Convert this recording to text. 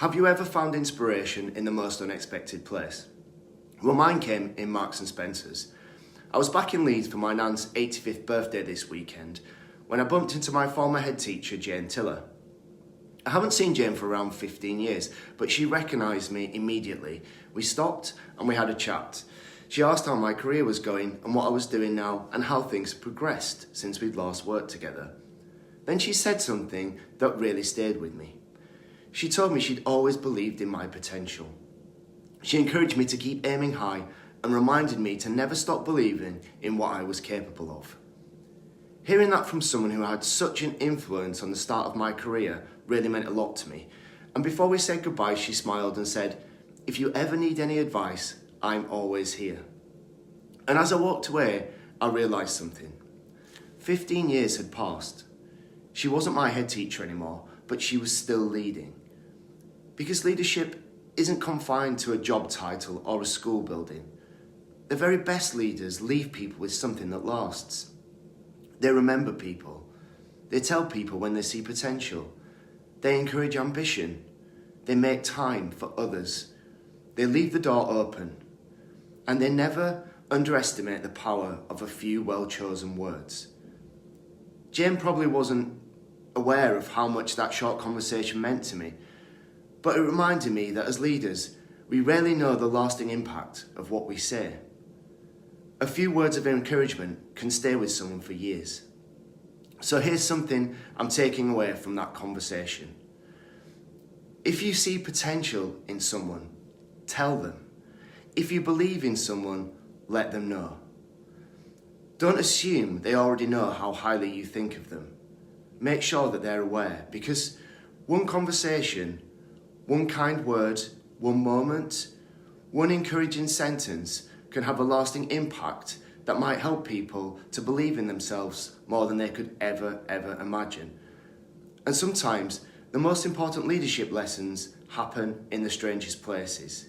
Have you ever found inspiration in the most unexpected place? Well, mine came in Marks and Spencer's. I was back in Leeds for my nan's 85th birthday this weekend when I bumped into my former head teacher, Jane Tiller. I haven't seen Jane for around 15 years, but she recognised me immediately. We stopped and we had a chat. She asked how my career was going and what I was doing now and how things had progressed since we'd last worked together. Then she said something that really stayed with me. She told me she'd always believed in my potential. She encouraged me to keep aiming high and reminded me to never stop believing in what I was capable of. Hearing that from someone who had such an influence on the start of my career really meant a lot to me. And before we said goodbye, she smiled and said, "If you ever need any advice, I'm always here." And as I walked away, I realised something. 15 years had passed. She wasn't my head teacher anymore, but she was still leading. Because leadership isn't confined to a job title or a school building. The very best leaders leave people with something that lasts. They remember people. They tell people when they see potential. They encourage ambition. They make time for others. They leave the door open. And they never underestimate the power of a few well-chosen words. Jane probably wasn't aware of how much that short conversation meant to me, but it reminded me that as leaders, we rarely know the lasting impact of what we say. A few words of encouragement can stay with someone for years. So here's something I'm taking away from that conversation. If you see potential in someone, tell them. If you believe in someone, let them know. Don't assume they already know how highly you think of them. Make sure that they're aware, because one conversation, one kind word, one moment, one encouraging sentence can have a lasting impact that might help people to believe in themselves more than they could ever imagine. And sometimes the most important leadership lessons happen in the strangest places.